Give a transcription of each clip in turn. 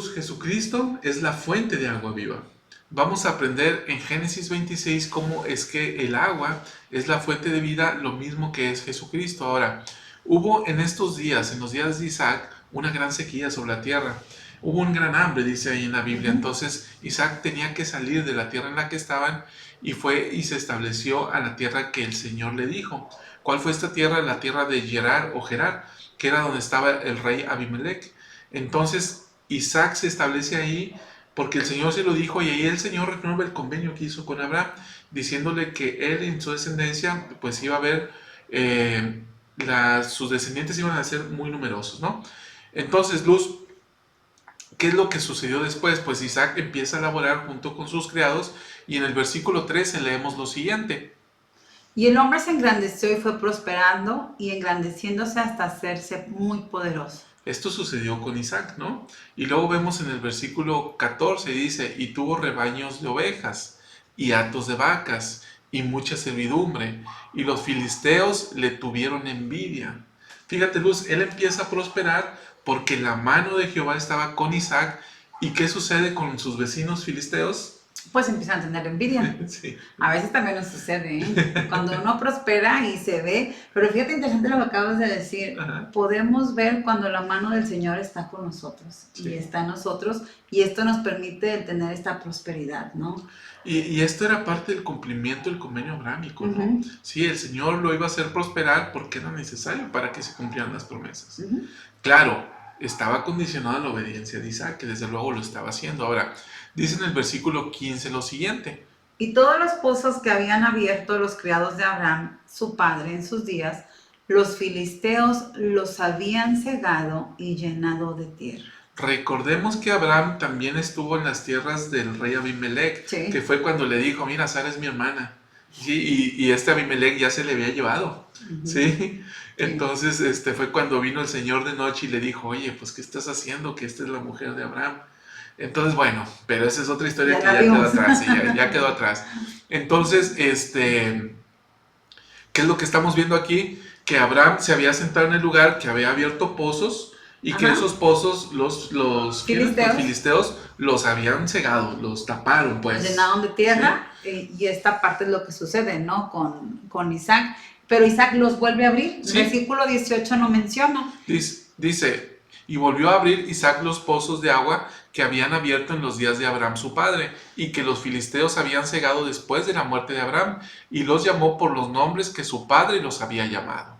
Luz, Jesucristo es la fuente de agua viva. Vamos a aprender en Génesis 26 cómo es que el agua es la fuente de vida, lo mismo que es Jesucristo. Ahora, hubo en estos días, en los días de Isaac, una gran sequía sobre la tierra. Hubo un gran hambre, dice ahí en la Biblia. Entonces Isaac tenía que salir de la tierra en la que estaban y fue y se estableció a la tierra que el Señor le dijo. ¿Cuál fue esta tierra? La tierra de Gerar o Gerar, que era donde estaba el rey Abimelech. Entonces Isaac se establece ahí porque el Señor se lo dijo y ahí el Señor renueva el convenio que hizo con Abraham, diciéndole que él en su descendencia pues iba a ver, sus descendientes iban a ser muy numerosos, ¿no? Entonces, Luz, ¿qué es lo que sucedió después? Pues Isaac empieza a laborar junto con sus criados y en el versículo 13 leemos lo siguiente. Y el hombre se engrandeció y fue prosperando y engrandeciéndose hasta hacerse muy poderoso. Esto sucedió con Isaac, ¿no? Y luego vemos en el versículo 14, dice, y tuvo rebaños de ovejas y hatos de vacas y mucha servidumbre, y los filisteos le tuvieron envidia. Fíjate, Luz, él empieza a prosperar porque la mano de Jehová estaba con Isaac. ¿Y qué sucede con sus vecinos filisteos? Pues empiezan a tener envidia. Sí. A veces también nos sucede, ¿eh? Cuando uno prospera y se ve, pero fíjate interesante lo que acabas de decir. Ajá. Podemos ver cuando la mano del Señor está con nosotros Sí. y está en nosotros y esto nos permite tener esta prosperidad, ¿no? Y esto era parte del cumplimiento del convenio abrámico, ¿no? Sí, el Señor lo iba a hacer prosperar porque era necesario para que se cumplieran las promesas. Claro, estaba condicionado a la obediencia de Isaac, que desde luego lo estaba haciendo. Ahora, dice en el versículo 15 lo siguiente. Y todos los pozos que habían abierto los criados de Abraham, su padre, en sus días, los filisteos los habían cegado y llenado de tierra. Recordemos que Abraham también estuvo en las tierras del rey Abimelech, Sí. que fue cuando le dijo, mira, Sara es mi hermana. Sí, y este Abimelech ya se le había llevado. ¿Sí? Entonces fue cuando vino el Señor de noche y le dijo, oye, pues ¿qué estás haciendo? Que esta es la mujer de Abraham. Entonces, bueno, pero esa es otra historia que ya quedó atrás. Sí, ya quedó atrás. Entonces, ¿qué es lo que estamos viendo aquí? Que Abraham se había sentado en el lugar, que había abierto pozos y que esos pozos los filisteos los habían cegado, los taparon, pues. Los llenaron de tierra. Sí. Y esta parte es lo que sucede, ¿no? Con Isaac. Pero Isaac los vuelve a abrir. Sí. El versículo 18 no menciona. Dice, y volvió a abrir Isaac los pozos de agua que habían abierto en los días de Abraham su padre, y que los filisteos habían cegado después de la muerte de Abraham, y los llamó por los nombres que su padre los había llamado.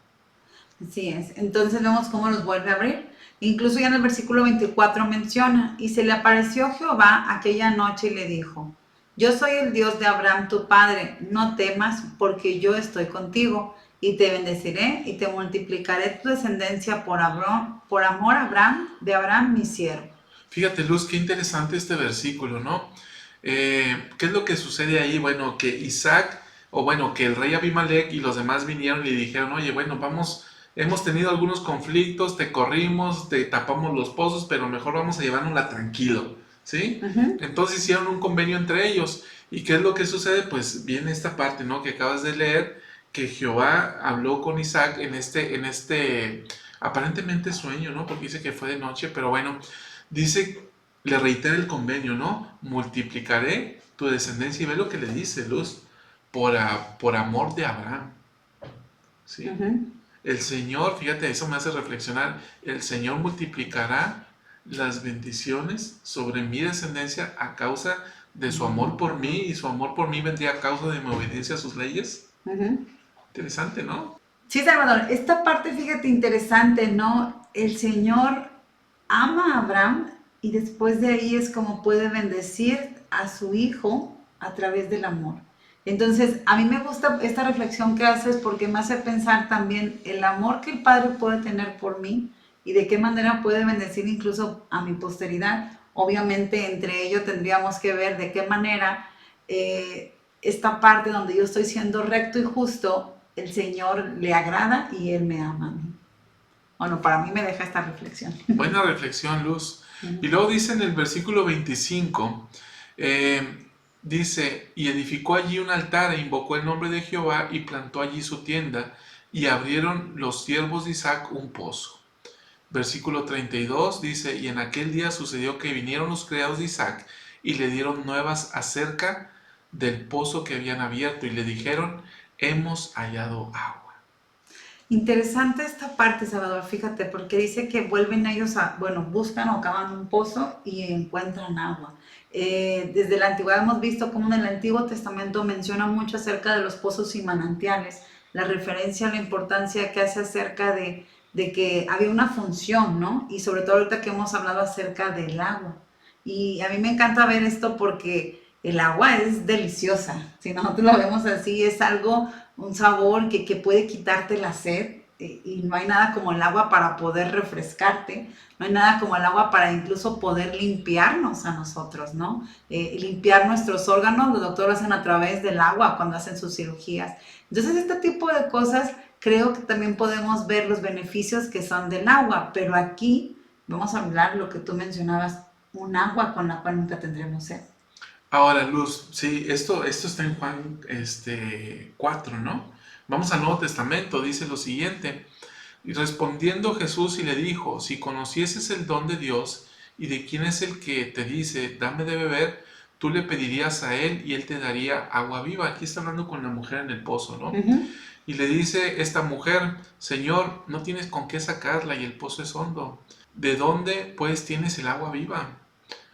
Así es. Entonces vemos cómo los vuelve a abrir. Incluso ya en el versículo 24 menciona, y se le apareció Jehová aquella noche y le dijo, yo soy el Dios de Abraham tu padre, no temas porque yo estoy contigo, y te bendeciré y te multiplicaré tu descendencia por amor a Abraham, de Abraham mi siervo. Fíjate, Luz, qué interesante este versículo, ¿no? ¿Qué es lo que sucede ahí? Bueno, que Isaac, que el rey Abimelech y los demás vinieron y le dijeron, oye, bueno, vamos, hemos tenido algunos conflictos, te corrimos, te tapamos los pozos, pero mejor vamos a llevárnosla tranquilo, ¿sí? Entonces hicieron un convenio entre ellos. ¿Y qué es lo que sucede? Pues viene esta parte, ¿no? Que acabas de leer, que Jehová habló con Isaac en este aparentemente sueño, ¿no? Porque dice que fue de noche, pero bueno, dice, le reitera el convenio, ¿no? Multiplicaré tu descendencia, y ve lo que le dice, Luz, por amor de Abraham, ¿sí? El Señor, fíjate, eso me hace reflexionar, el Señor multiplicará las bendiciones sobre mi descendencia a causa de su amor por mí, y su amor por mí vendría a causa de mi obediencia a sus leyes. Interesante, ¿no? Sí, Salvador, esta parte, fíjate, interesante, ¿no? El Señor ama a Abraham y después de ahí es como puede bendecir a su hijo a través del amor. Entonces, a mí me gusta esta reflexión que haces porque me hace pensar también el amor que el Padre puede tener por mí y de qué manera puede bendecir incluso a mi posteridad. Obviamente, entre ello tendríamos que ver de qué manera esta parte donde yo estoy siendo recto y justo, el Señor le agrada y Él me ama a mí. Bueno, para mí me deja esta reflexión. Buena reflexión, Luz. Y luego dice en el versículo 25, dice, y edificó allí un altar e invocó el nombre de Jehová y plantó allí su tienda, y abrieron los siervos de Isaac un pozo. Versículo 32 dice, y en aquel día sucedió que vinieron los criados de Isaac y le dieron nuevas acerca del pozo que habían abierto y le dijeron, hemos hallado agua. Interesante esta parte, Salvador, fíjate, porque dice que vuelven ellos a, bueno, buscan o cavan un pozo y encuentran agua. Desde la antigüedad hemos visto cómo en el Antiguo Testamento menciona mucho acerca de los pozos y manantiales, la referencia a la importancia que hace acerca de que había una función, ¿no? Y sobre todo ahorita que hemos hablado acerca del agua. Y a mí me encanta ver esto porque el agua es deliciosa. Si nosotros lo vemos así, es algo, un sabor que puede quitarte la sed. Y no hay nada como el agua para poder refrescarte, no hay nada como el agua para incluso poder limpiarnos a nosotros, ¿no? Limpiar nuestros órganos, los doctores hacen a través del agua cuando hacen sus cirugías. Entonces, este tipo de cosas creo que también podemos ver los beneficios que son del agua, pero aquí vamos a hablar lo que tú mencionabas, un agua con la cual nunca tendremos sed. Ahora, Luz, sí, esto está en Juan 4, ¿no? Vamos al Nuevo Testamento, dice lo siguiente. Y respondiendo Jesús y le dijo, si conocieses el don de Dios y de quién es el que te dice, dame de beber, tú le pedirías a él y él te daría agua viva. Aquí está hablando con la mujer en el pozo, ¿no? Y le dice esta mujer, Señor, no tienes con qué sacarla y el pozo es hondo. ¿De dónde pues tienes el agua viva?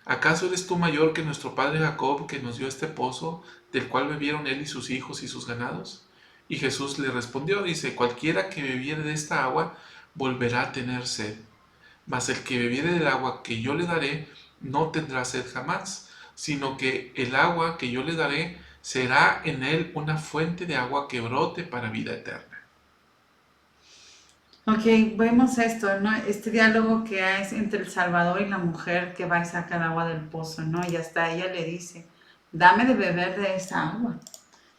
¿Acaso eres tú mayor que nuestro padre Jacob, que nos dio este pozo, del cual bebieron él y sus hijos y sus ganados? Y Jesús le respondió, dice, cualquiera que bebiere de esta agua volverá a tener sed, mas el que bebiere del agua que yo le daré no tendrá sed jamás, sino que el agua que yo le daré será en él una fuente de agua que brote para vida eterna. Ok, vemos esto, ¿no? Este diálogo que hay entre el Salvador y la mujer que va y saca el agua del pozo, ¿no? Y hasta ella le dice, dame de beber de esa agua.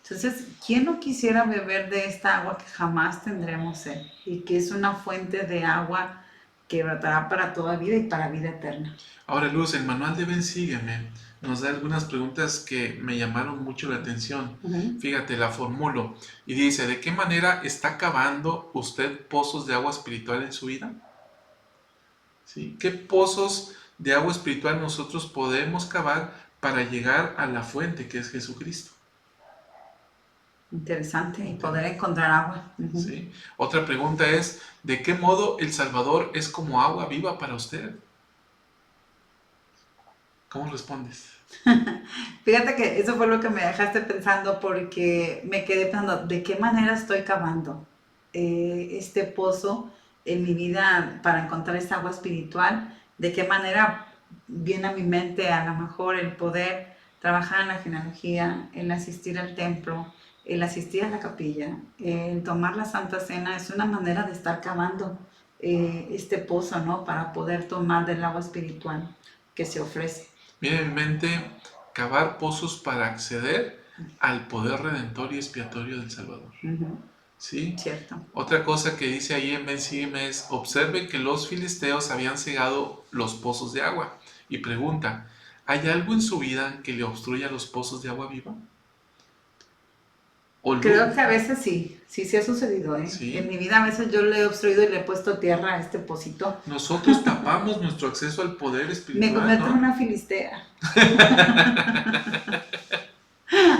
Entonces, ¿quién no quisiera beber de esta agua que jamás tendremos sed? Y que es una fuente de agua que brotará para toda vida y para vida eterna. Ahora, Luz, el manual de Ven Sígueme nos da algunas preguntas que me llamaron mucho la atención. Fíjate, la formulo y dice, ¿de qué manera está cavando usted pozos de agua espiritual en su vida? ¿Sí? ¿Qué pozos de agua espiritual nosotros podemos cavar para llegar a la fuente que es Jesucristo? Interesante, y poder encontrar agua. ¿Sí? Otra pregunta es, ¿de qué modo el Salvador es como agua viva para usted? ¿Cómo respondes? Fíjate que eso fue lo que me dejaste pensando porque me quedé pensando, ¿de qué manera estoy cavando este pozo en mi vida para encontrar esta agua espiritual? ¿De qué manera viene a mi mente a lo mejor el poder trabajar en la genealogía, el asistir al templo, el asistir a la capilla, el tomar la Santa Cena? Es una manera de estar cavando este pozo, ¿no? Para poder tomar del agua espiritual que se ofrece. Viene en mente cavar pozos para acceder al poder redentor y expiatorio del Salvador. ¿Sí? Cierto. Otra cosa que dice ahí en Ben Sígueme es, observe que los filisteos habían cegado los pozos de agua. Y pregunta, ¿hay algo en su vida que le obstruya los pozos de agua viva? Creo que a veces sí ha sucedido, ¿eh? Sí. En mi vida a veces yo le he obstruido y le he puesto tierra a este pocito. Nosotros tapamos nuestro acceso al poder espiritual, Me convierto en una filistea.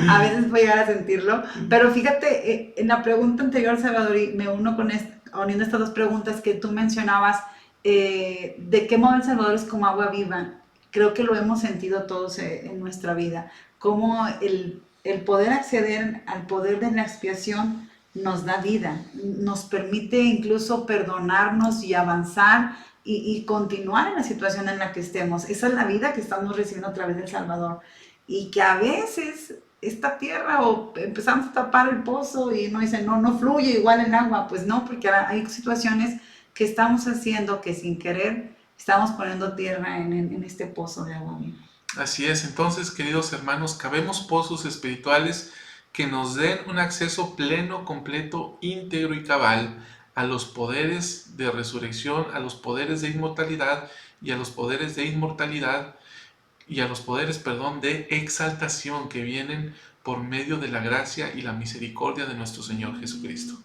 A veces voy a llegar a sentirlo. Pero fíjate, en la pregunta anterior, Salvador, y me uno con uniendo estas dos preguntas que tú mencionabas, ¿de qué modo el Salvador es como agua viva? Creo que lo hemos sentido todos en nuestra vida. Como el poder acceder al poder de la expiación nos da vida, nos permite incluso perdonarnos y avanzar y continuar en la situación en la que estemos. Esa es la vida que estamos recibiendo a través del Salvador. Y que a veces esta tierra o empezamos a tapar el pozo y no dice, no fluye igual el agua. Pues no, porque hay situaciones que estamos haciendo que sin querer estamos poniendo tierra en este pozo de agua viva. Así es, entonces, queridos hermanos, cavemos pozos espirituales que nos den un acceso pleno, completo, íntegro y cabal a los poderes de resurrección, a los poderes de inmortalidad y a los poderes de inmortalidad y a los poderes, de exaltación que vienen por medio de la gracia y la misericordia de nuestro Señor Jesucristo.